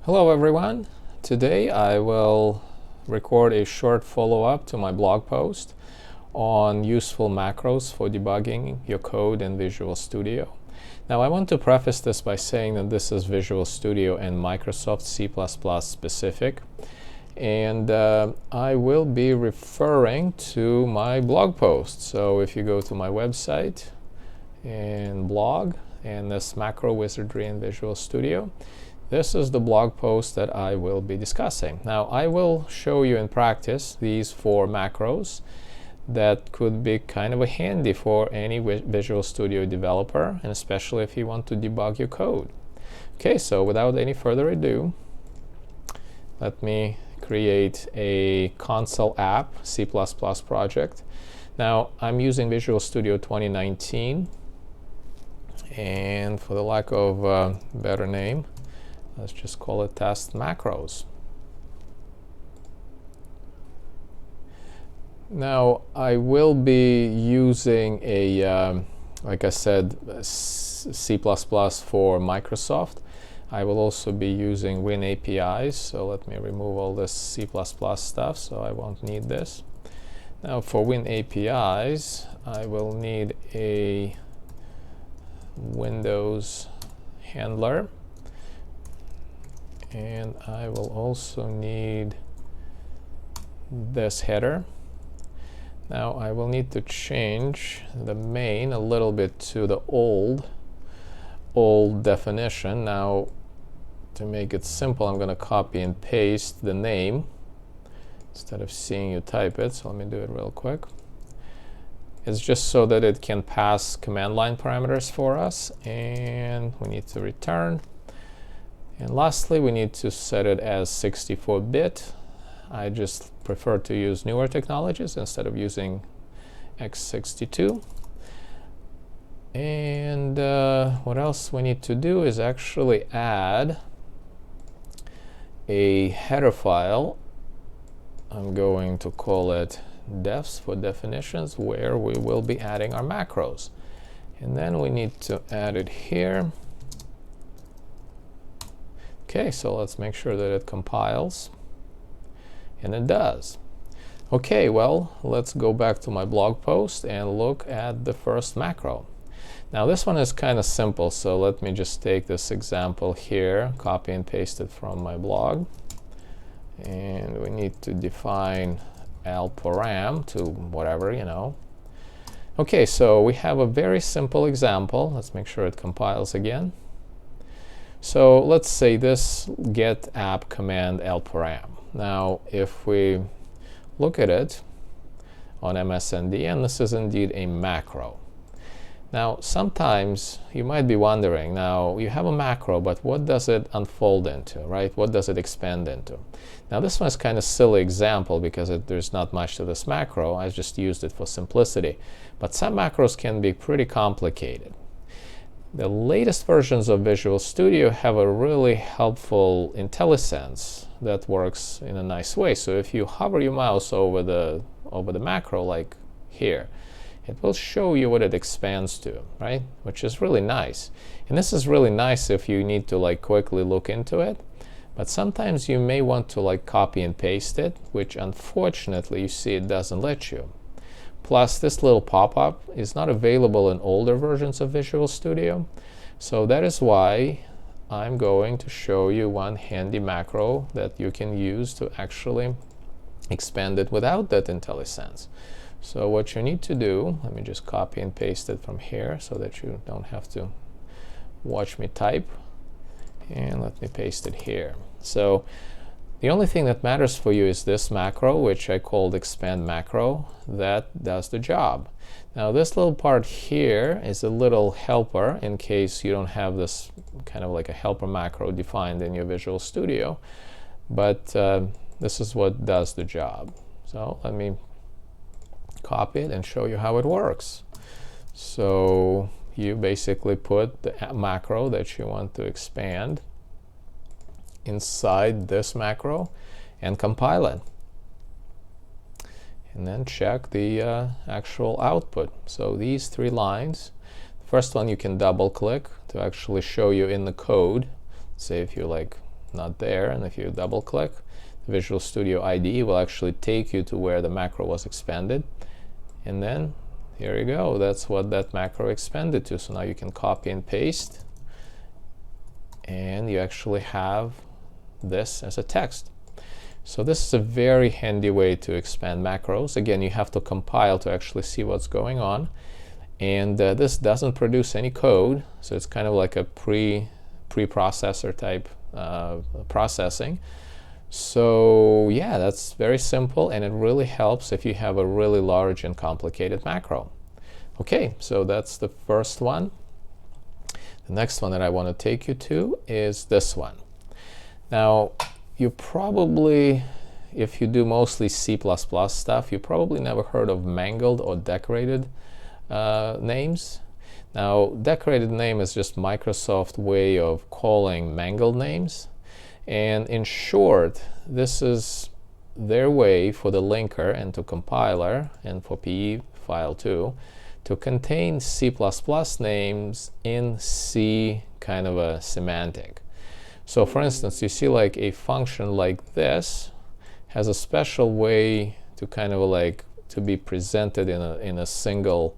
Hello everyone. Today I will record a short follow-up to my blog post on useful macros for debugging your code in Visual Studio. Now I want to preface this by saying that this is Visual Studio and Microsoft C++ specific, and I will be referring to my blog post. So if you go to my website and blog and this macro wizardry in Visual Studio, this is the blog post that I will be discussing. Now I will show you in practice these 4 macros that could be kind of handy for any Visual Studio developer, and especially if you want to debug your code. Okay, so without any further ado, let me create a console app C++ project. Now I'm using Visual Studio 2019, and for the lack of a better name, let's just call it test macros. Now I will be using a, like I said, C++ for Microsoft. I will also be using WinAPIs, so let me remove all this C++ stuff, so I won't need this. Now for WinAPIs, I will need a Windows handler, and I will also need this header. Now I will need to change the main a little bit to the old definition. Now to make it simple, I'm going to copy and paste the name instead of seeing you type it, so let me do it real quick. It's just so that it can pass command line parameters for us, and we need to return. And lastly, we need to set it as 64-bit. I just prefer to use newer technologies instead of using x62. And what else we need to do is actually add a header file. I'm going to call it defs for definitions, where we will be adding our macros. And then we need to add it here. Okay, so let's make sure that it compiles, and it does. Okay, well, let's go back to my blog post and look at the first macro. Now this one is kind of simple, so let me just take this example here, copy and paste it from my blog, and we need to define alparam to whatever, you know. Okay, so we have a very simple example. Let's make sure it compiles again. So let's say this get app command alparam. Now if we look at it on MSND, this is indeed a macro. Now sometimes you might be wondering, now you have a macro, but what does it unfold into, right? What does it expand into? Now this one is kind of silly example because there's not much to this macro. I just used it for simplicity. But some macros can be pretty complicated. The latest versions of Visual Studio have a really helpful IntelliSense that works in a nice way. So if you hover your mouse over the macro, like here, it will show you what it expands to, right? Which is really nice. And this is really nice if you need to like quickly look into it. But sometimes you may want to like copy and paste it, which unfortunately you see it doesn't let you. Plus, this little pop-up is not available in older versions of Visual Studio. So that is why I'm going to show you one handy macro that you can use to actually expand it without that IntelliSense. So what you need to do, let me just copy and paste it from here so that you don't have to watch me type. And let me paste it here. So the only thing that matters for you is this macro, which I called expand macro. That does the job. Now this little part here is a little helper in case you don't have this kind of like a helper macro defined in your Visual Studio. But this is what does the job. So let me copy it and show you how it works. So you basically put the macro that you want to expand inside this macro and compile it, and then check the actual output. So these 3 lines, the first one you can double click to actually show you in the code. Say if you like not there. And if you double click, the Visual Studio IDE will actually take you to where the macro was expanded. And then here you go, that's what that macro expanded to. So now you can copy and paste, and you actually have this as a text. So this is a very handy way to expand macros. Again, you have to compile to actually see what's going on. And this doesn't produce any code, so it's kind of like a pre-processor type processing. So yeah, that's very simple, and it really helps if you have a really large and complicated macro. Okay, so that's the first one. The next one that I want to take you to is this one. Now, you probably, if you do mostly C++ stuff, you probably never heard of Mangled or decorated names. Now, decorated name is just Microsoft way of calling Mangled names. And in short, this is their way for the linker and to compiler and for PE file too to contain C++ names in C kind of a semantic. So for instance, you see like a function like this has a special way to kind of like to be presented in a single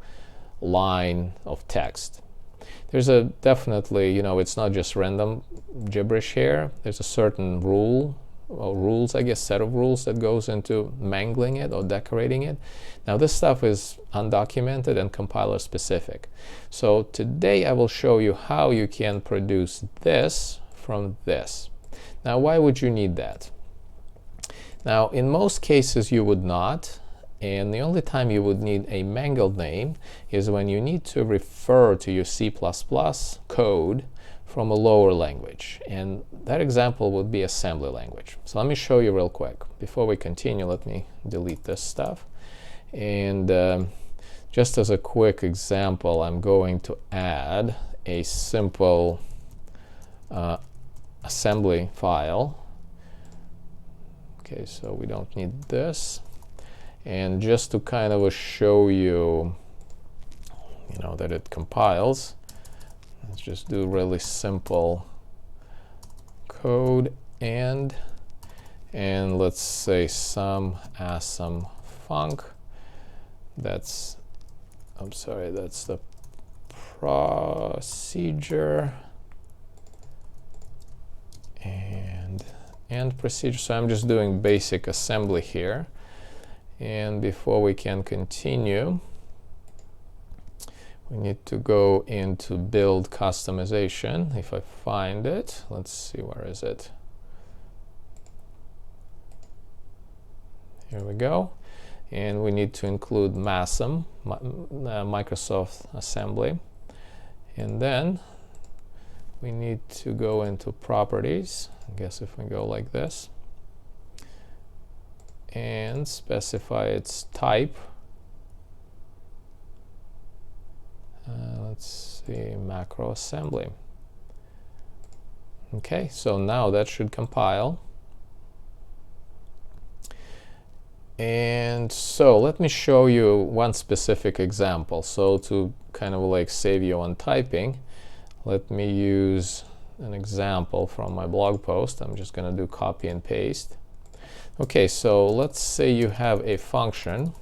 line of text. There's a definitely, you know, it's not just random gibberish here. There's a certain rule, or rules, I guess, set of rules that goes into mangling it or decorating it. Now this stuff is undocumented and compiler specific. So today I will show you how you can produce this from this. Now why would you need that? Now in most cases you would not. And the only time you would need a mangled name is when you need to refer to your C++ code from a lower language. And that example would be assembly language. So let me show you real quick. Before we continue, let me delete this stuff. And just as a quick example, I'm going to add a simple assembly file. Okay, so we don't need this. And just to kind of show you, you know, that it compiles, let's just do really simple code and let's say some awesome func. That's, I'm sorry, that's the procedure and procedure. So I'm just doing basic assembly here. And before we can continue, we need to go into build customization. If I find it, let's see, where is it? Here we go. And we need to include MASM, Microsoft Assembly. And then we need to go into properties. I guess if we go like this, and specify its type. Let's see, macro assembly. Okay, so now that should compile. And so let me show you one specific example. So to kind of like save you on typing, let me use an example from my blog post. I'm just going to do copy and paste. Okay, so let's say you have a function.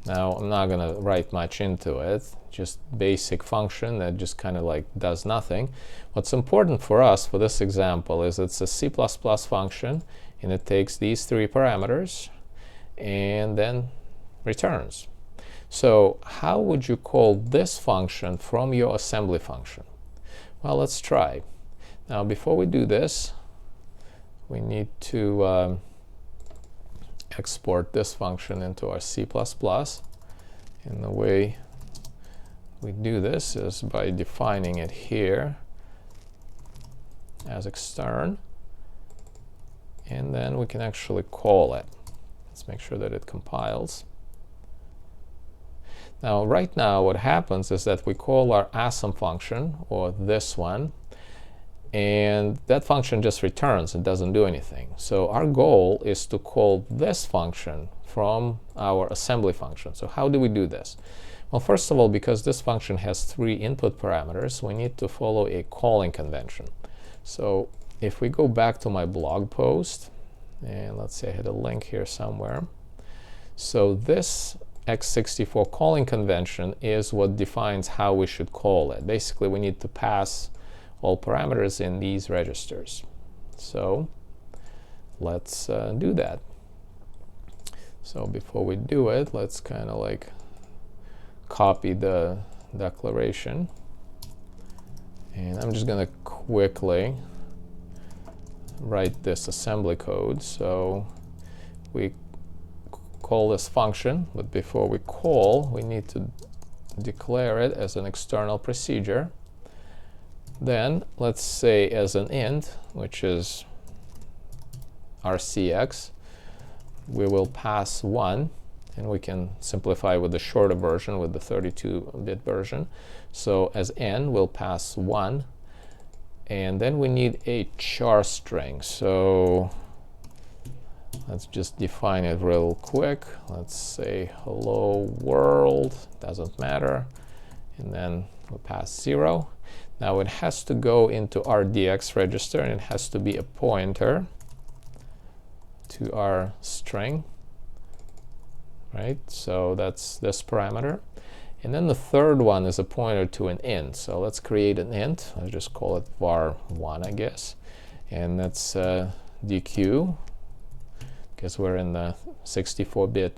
Now I'm not going to write much into it, just basic function that just kind of like does nothing. What's important for us for this example is it's a C++ function, and it takes these three parameters and then returns. So how would you call this function from your assembly function? Well, let's try. Now before we do this, we need to export this function into our C++. And the way we do this is by defining it here as extern, and then we can actually call it. Let's make sure that it compiles. Now right now what happens is that we call our awesome function, or this one, and that function just returns and doesn't do anything. So our goal is to call this function from our assembly function. So how do we do this? Well, first of all, because this function has three input parameters, we need to follow a calling convention. So if we go back to my blog post, and let's say I had a link here somewhere. So this x64 calling convention is what defines how we should call it. Basically, we need to pass all parameters in these registers. So let's do that. So before we do it, let's kind of like copy the declaration. And I'm just going to quickly write this assembly code. So we call this function, but before we call, we need to declare it as an external procedure. Then let's say as an int, which is rcx, we will pass 1, and we can simplify with the shorter version, with the 32-bit version. So as n, we'll pass 1, and then we need a char string. So let's just define it real quick. Let's say hello world, doesn't matter, and then we'll pass 0. Now it has to go into our DX register, and it has to be a pointer to our string, right? So that's this parameter. And then the third one is a pointer to an int. So let's create an int. I'll just call it var1, I guess. And that's dq, because we're in the 64-bit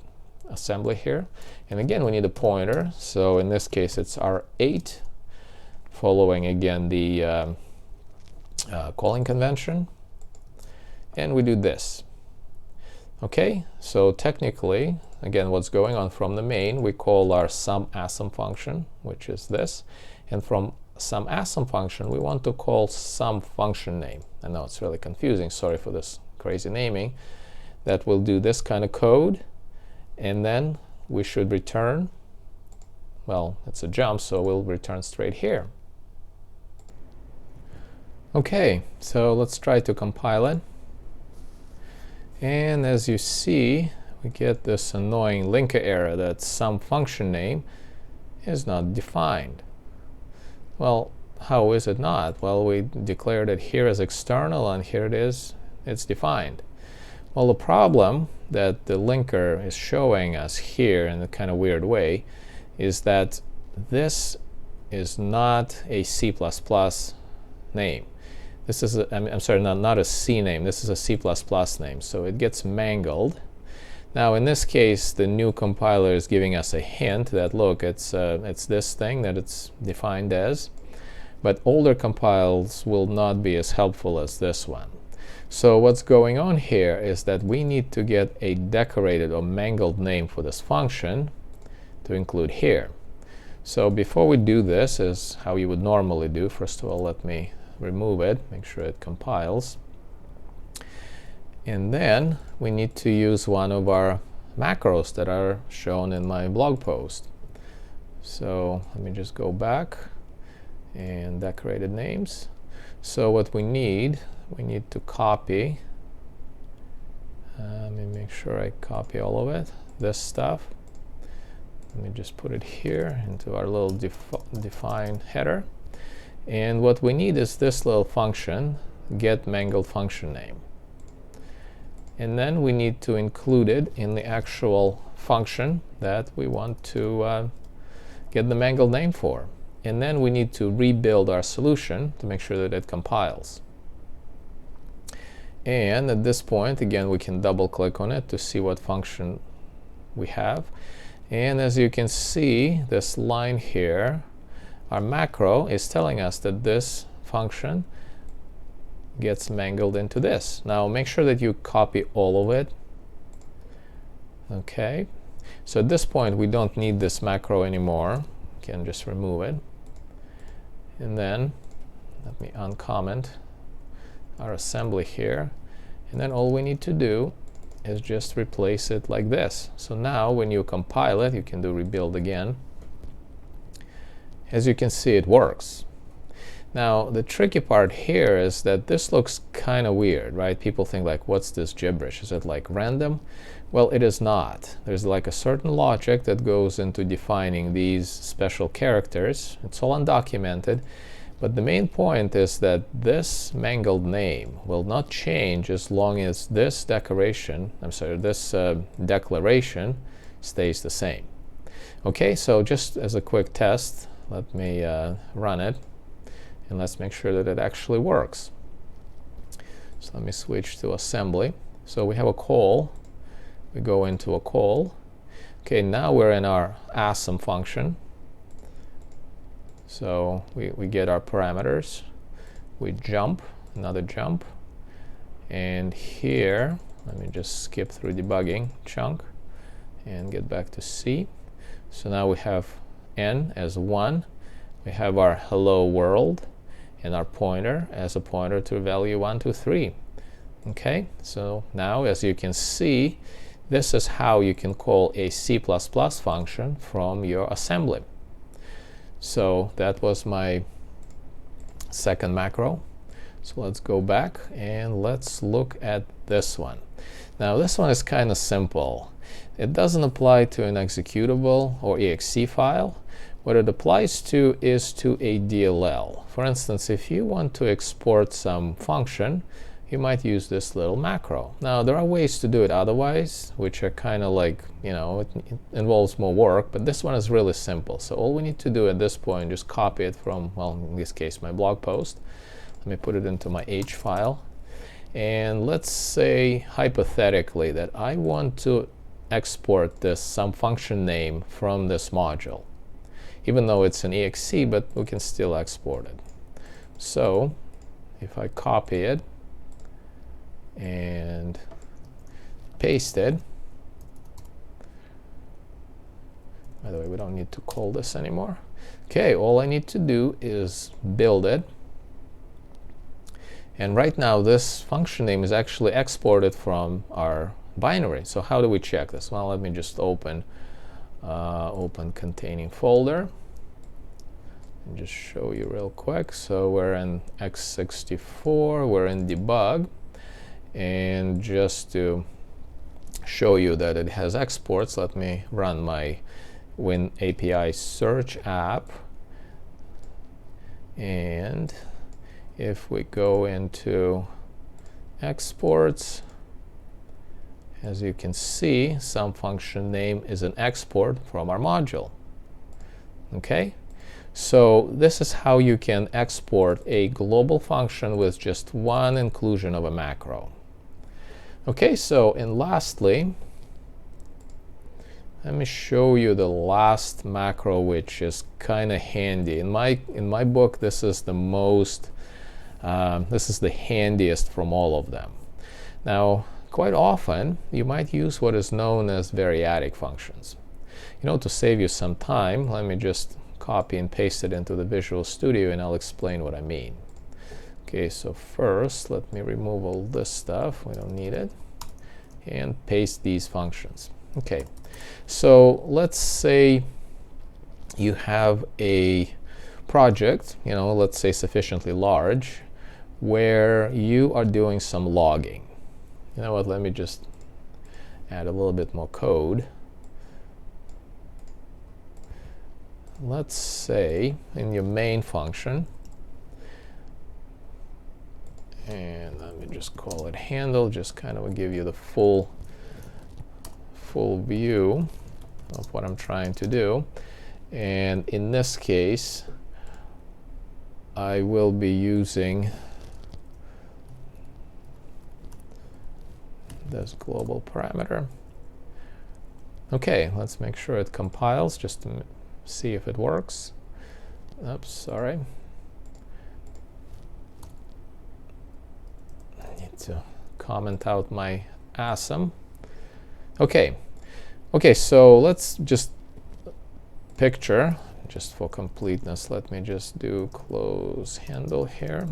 assembly here. And again, we need a pointer. So in this case, it's r8, following again the calling convention. And we do this. Okay, so technically, again, what's going on from the main, we call our SUMASM function, which is this. And from SUMASM function, we want to call some function name. I know it's really confusing. Sorry for this crazy naming. That will do this kind of code. And then we should return, well, it's a jump, so we'll return straight here. Okay, so let's try to compile it. And as you see, we get this annoying linker error that some function name is not defined. Well, how is it not? Well, we declared it here as external, and here it is, it's defined. Well, the problem that the linker is showing us here in a kind of weird way is that this is not a C++ name. This is I'm sorry, not a C name. This is a C++ name. So it gets mangled. Now in this case, the new compiler is giving us a hint that, look, it's this thing that it's defined as. But older compiles will not be as helpful as this one. So what's going on here is that we need to get a decorated or mangled name for this function to include here. So before we do this, is how you would normally do. First of all, let me remove it, make sure it compiles. And then we need to use one of our macros that are shown in my blog post. So let me just go back and decorated names. So what we need to copy. Let me make sure I copy all of it, this stuff. Let me just put it here into our little define header. And what we need is this little function, get mangled function name. And then we need to include it in the actual function that we want to get the mangled name for. And then we need to rebuild our solution to make sure that it compiles. And at this point, again, we can double click on it to see what function we have. And as you can see, this line here, our macro is telling us that this function gets mangled into this. Now make sure that you copy all of it. Okay, so at this point we don't need this macro anymore. We can just remove it. And then let me uncomment our assembly here. And then all we need to do is just replace it like this. So now when you compile it, you can do rebuild again. As you can see, it works. Now the tricky part here is that this looks kind of weird, right? People think like, what's this gibberish? Is it like random? Well, it is not. There's like a certain logic that goes into defining these special characters. It's all undocumented, But the main point is that this Mangled name will not change as long as this declaration stays the same. Okay, so just as a quick test, let me run it, and let's make sure that it actually works. So let me switch to assembly. So we have a call. We go into a call. Okay, now we're in our awesome function. So we get our parameters. We jump, another jump. And here, let me just skip through debugging chunk and get back to C. So now we have n as 1. We have our hello world and our pointer as a pointer to value 1, 2, 3. Okay, so now as you can see, this is how you can call a C++ function from your assembly. So that was my second macro. So let's go back and let's look at this one. Now this one is kind of simple. It doesn't apply to an executable or exe file. What it applies to is to a DLL. For instance, if you want to export some function, you might use this little macro. Now there are ways to do it otherwise, which are kind of like, it involves more work, but this one is really simple. So all we need to do at this point, just copy it from, well, in this case, my blog post. Let me put it into my H file. And let's say hypothetically that I want to export some function name from this module, even though it's an exe, but we can still export it. So if I copy it and paste it, by the way, we don't need to call this anymore. Okay, all I need to do is build it. And right now this function name is actually exported from our binary. So how do we check this? Well, let me just open containing folder and just show you real quick. So we're in x64, we're in debug, and just to show you that it has exports, let me run my WinAPI Search app. And if we go into exports, as you can see, some function name is an export from our module. Okay, so this is how you can export a global function with just one inclusion of a macro. Okay, so and lastly, let me show you the last macro, which is kind of handy. In my book, this is the most this is the handiest from all of them. Now, quite often, you might use what is known as variadic functions. To save you some time, let me just copy and paste it into the Visual Studio, and I'll explain what I mean. Okay, so first, let me remove all this stuff. We don't need it. And paste these functions. Okay, so let's say you have a project, let's say sufficiently large, where you are doing some logging. You know what, let me just add a little bit more code. Let's say in your main function, and let me just call it handle, just kind of give you the full view of what I'm trying to do. And in this case, I will be using this global parameter. Okay, let's make sure it compiles just to see if it works. Oops, sorry. I need to comment out my awesome. Okay, so let's just picture, just for completeness, let me just do close handle here.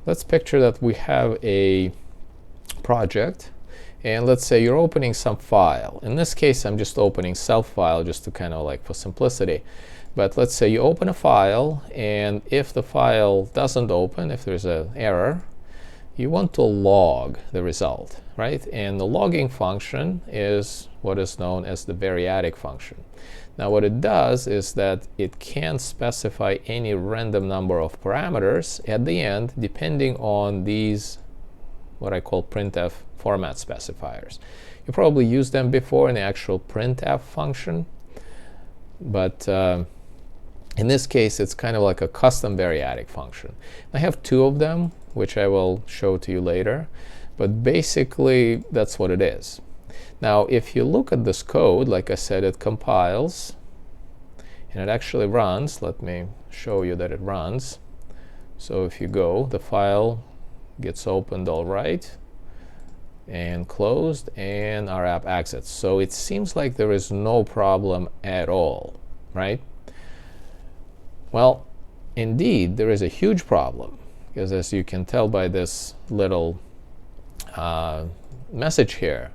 Let's picture that we have a project, and let's say you're opening some file. In this case, I'm just opening self file just to kind of like for simplicity. But let's say you open a file, and if the file doesn't open, if there's an error, you want to log the result, right? And the logging function is what is known as the variadic function. Now what it does is that it can specify any random number of parameters at the end depending on these, what I call printf format specifiers. You probably used them before in the actual printf function, but in this case it's kind of like a custom variadic function. I have two of them, which I will show to you later, but basically that's what it is. Now if you look at this code, like I said, it compiles and it actually runs. Let me show you that it runs. So if you go, the file gets opened all right and closed, and our app exits. So it seems like there is no problem at all, right? Well, indeed there is a huge problem, because as you can tell by this little message here,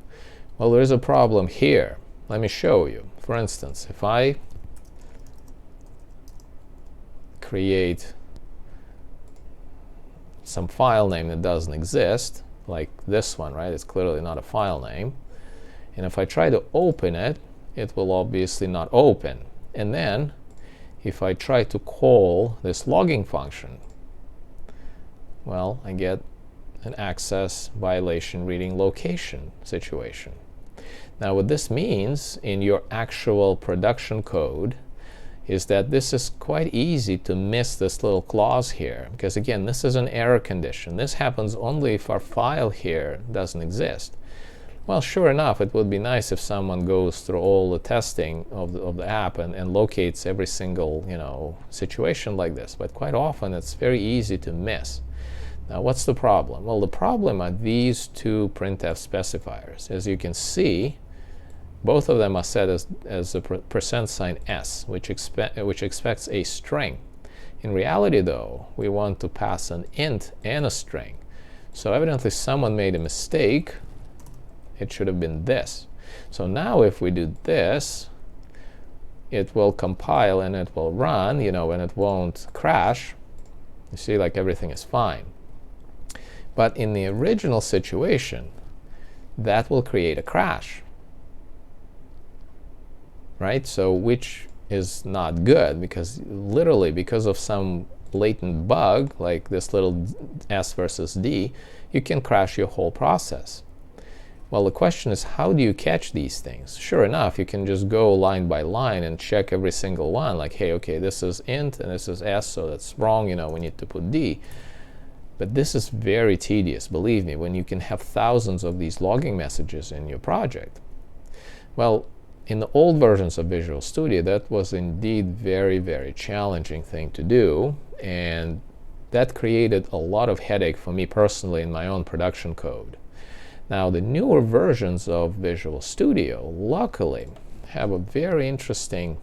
well, there is a problem here. Let me show you. For instance, if I create some file name that doesn't exist, like this one, right? It's clearly not a file name. And if I try to open it, it will obviously not open. And then if I try to call this logging function, well, I get an access violation reading location situation. Now what this means in your actual production code is that this is quite easy to miss this little clause here, because again, this is an error condition. This happens only if our file here doesn't exist. Well, sure enough, it would be nice if someone goes through all the testing of the app and locates every single situation like this, but quite often it's very easy to miss. Now what's the problem? Well, the problem are these two printf specifiers. As you can see, both of them are set as a %s, which expects a string. In reality, though, we want to pass an int and a string. So evidently someone made a mistake. It should have been this. So now if we do this, it will compile and it will run, and it won't crash. You see, like everything is fine. But in the original situation, that will create a crash. Right? So which is not good, because literally because of some latent bug like this little S versus D, you can crash your whole process. Well, the question is, how do you catch these things? Sure enough, you can just go line by line and check every single one, like, hey, okay, this is int and this is S, so that's wrong, we need to put D. But this is very tedious, believe me, when you can have thousands of these logging messages in your project. Well, in the old versions of Visual Studio, that was indeed very, very challenging thing to do, and that created a lot of headache for me personally in my own production code. Now, the newer versions of Visual Studio, luckily, have a very interesting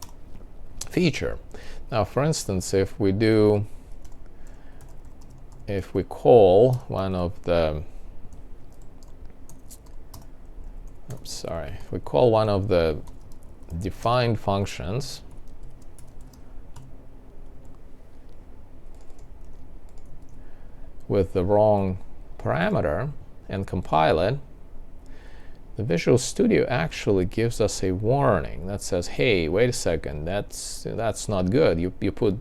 feature. Now, for instance, if we call one of the if we call one of the defined functions with the wrong parameter and compile it, the Visual Studio actually gives us a warning that says, hey, wait a second, that's not good. You put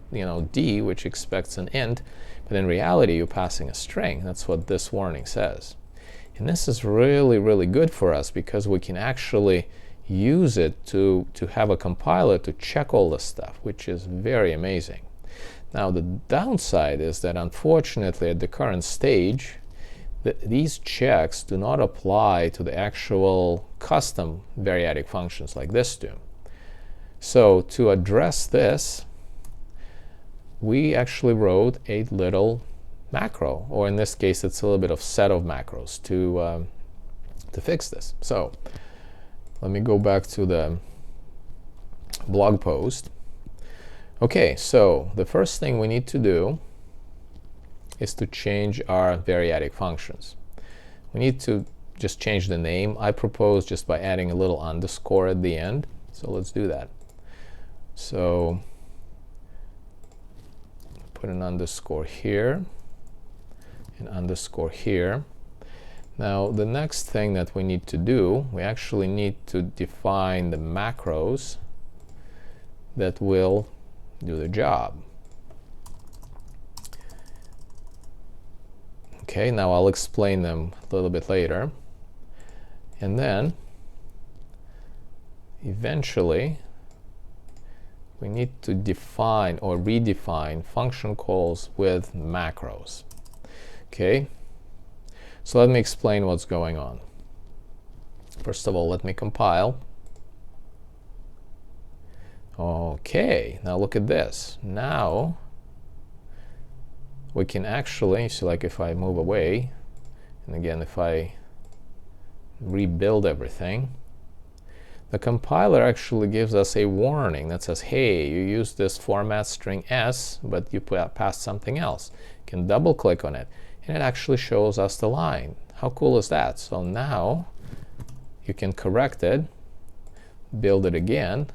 D, which expects an int, but in reality you're passing a string. That's what this warning says. And this is really, really good for us, because we can actually use it to have a compiler to check all this stuff, which is very amazing. Now the downside is that unfortunately at the current stage, these checks do not apply to the actual custom variadic functions like this do. So to address this, we actually wrote a little macro, or in this case it's a little bit of set of macros to fix this. So let me go back to the blog post. Okay, so the first thing we need to do is to change our variadic functions. We need to just change the name. I propose just by adding a little underscore at the end. So let's do that. So put an underscore here, an underscore here. Now the next thing that we need to do, we actually need to define the macros that will do the job. Okay, now I'll explain them a little bit later. And then eventually we need to define or redefine function calls with macros. Okay, so let me explain what's going on. First of all, let me compile. Okay, now look at this. Now we can actually, so like if I move away, and again if I rebuild everything, the compiler actually gives us a warning that says, hey, you used this format string s, but you passed something else. You can double click on it, and it actually shows us the line. How cool is that? So now you can correct it, build it again,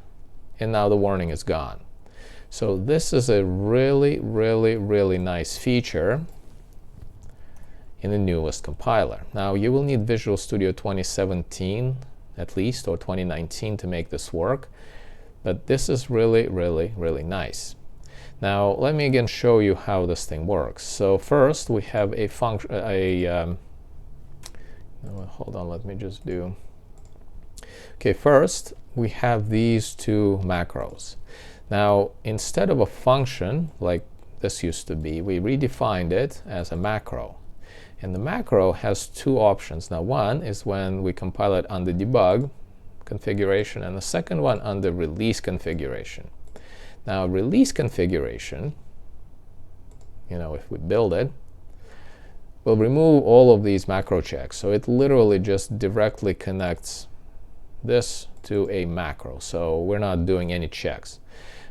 and now the warning is gone. So this is a really, really, really nice feature in the newest compiler. Now you will need Visual Studio 2017 at least, or 2019 to make this work, but this is really, really, really nice. Now let me again show you how this thing works. So first we have a function, hold on, let me just do. Okay, first we have these two macros. Now, instead of a function like this used to be, we redefined it as a macro. And the macro has two options. Now, one is when we compile it under debug configuration, and the second one under release configuration. Now, release configuration, if we build it, will remove all of these macro checks. So it literally just directly connects this to a macro. So we're not doing any checks.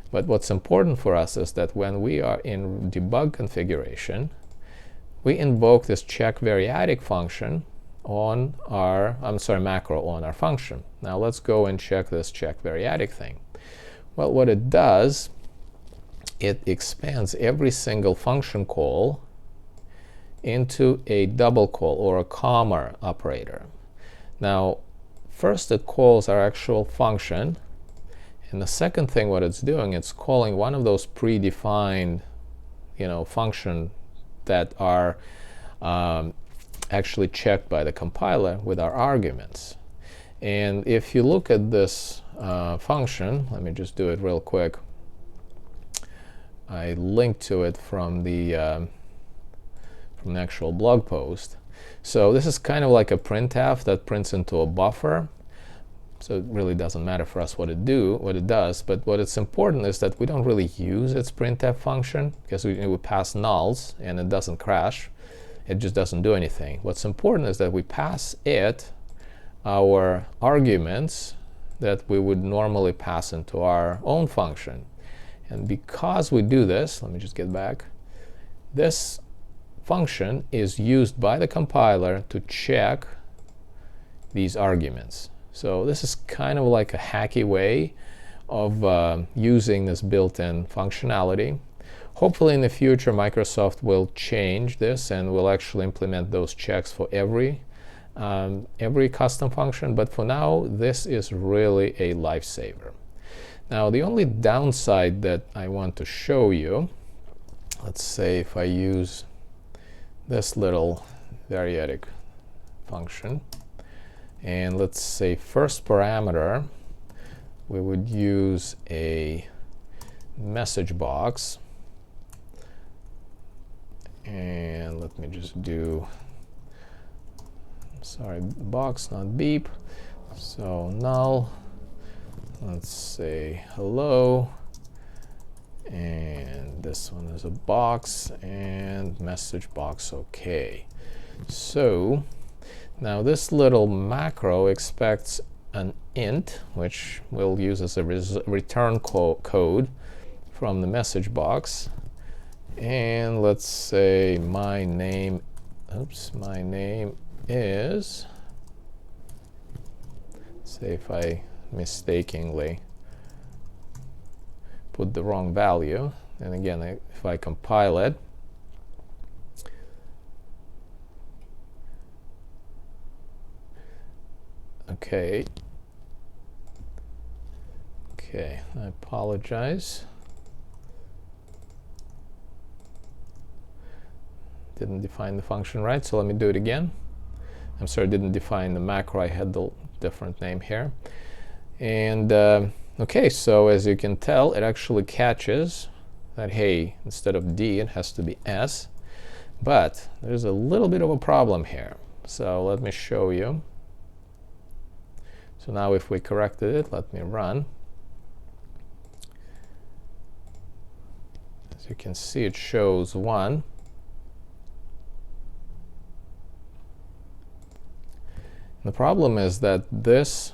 But what's important for us is that when we are in debug configuration, we invoke this check variadic function on our, macro on our function. Now let's go and check this check variadic thing. Well, what it does, it expands every single function call into a double call or a comma operator. Now, first it calls our actual function, and the second thing what it's doing, it's calling one of those predefined function that are actually checked by the compiler with our arguments. And if you look at this function, let me just do it real quick. I linked to it from the actual blog post. So this is kind of like a printf that prints into a buffer. So it really doesn't matter for us what it does, but what it's important is that we don't really use its printf function, because we pass nulls and it doesn't crash. It just doesn't do anything. What's important is that we pass it our arguments that we would normally pass into our own function. And because we do this, let me just get back, this function is used by the compiler to check these arguments. So this is kind of like a hacky way of using this built-in functionality. Hopefully in the future Microsoft will change this and will actually implement those checks for every custom function, but for now this is really a lifesaver. Now the only downside that I want to show you, let's say if I use this little variadic function, and let's say first parameter, we would use a message box. And let me just do, box, not beep. So null, let's say hello. And this one is a box, and message box, okay. So now this little macro expects an int, which we'll use as a return code from the message box. And let's say my name is, say if I mistakenly put the wrong value, and again if I compile it, Okay, I apologize. Didn't define the function right, so let me do it again. I'm sorry, didn't define the macro. I had the different name here. And okay, so as you can tell, it actually catches that, hey, instead of D, it has to be S. But there's a little bit of a problem here. So let me show you. So now if we corrected it, let me run. As you can see, it shows 1. The problem is that this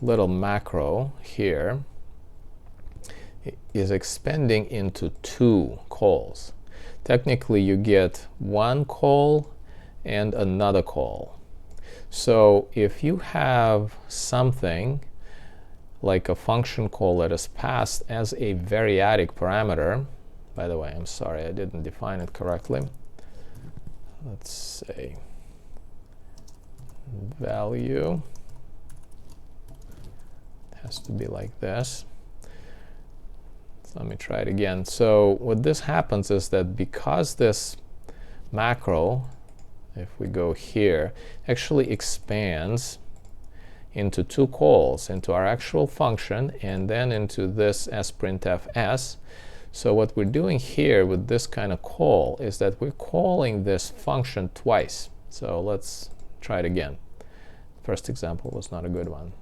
little macro here is expanding into 2 calls. Technically, you get 1 call and another call. So if you have something like a function call that is passed as a variadic parameter, by the way, I'm sorry, I didn't define it correctly. Let's say value has to be like this. So let me try it again. So what this happens is that because this macro, if we go here, actually expands into 2 calls, into our actual function and then into this sprintf-s. So what we're doing here with this kind of call is that we're calling this function twice. So let's try it again. First example was not a good one.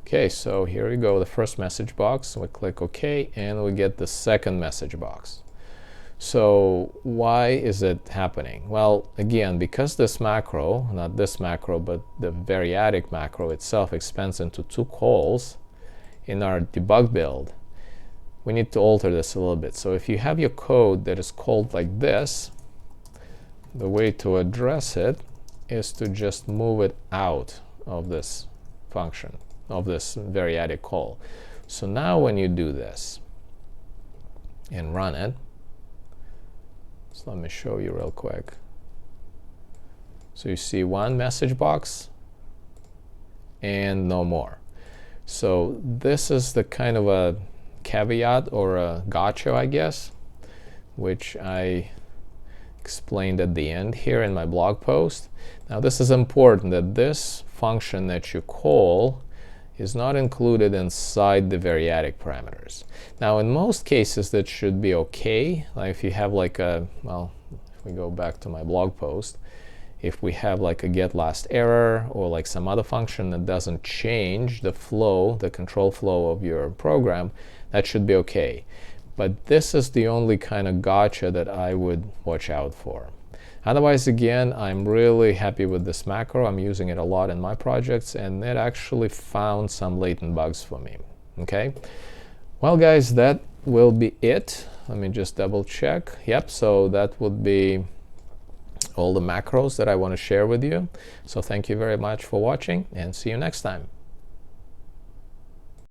Okay, so here we go, the first message box. We click OK, and we get the second message box. So why is it happening? Well, again, because this macro, not this macro, but the variadic macro itself expands into 2 calls in our debug build, we need to alter this a little bit. So if you have your code that is called like this, the way to address it is to just move it out of this function, of this variadic call. So now when you do this and run it, so let me show you real quick. So you see 1 message box and no more. So this is the kind of a caveat or a gotcha, I guess, which I explained at the end here in my blog post. Now this is important, that this function that you call is not included inside the variadic parameters. Now in most cases that should be okay. Like if you have like a, well, if we go back to my blog post, if we have like a get last error or like some other function that doesn't change the flow, the control flow of your program, that should be okay. But this is the only kind of gotcha that I would watch out for. Otherwise, again, I'm really happy with this macro. I'm using it a lot in my projects, and it actually found some latent bugs for me. Okay? Well, guys, that will be it. Let me just double check. Yep, so that would be all the macros that I want to share with you. So thank you very much for watching, and see you next time.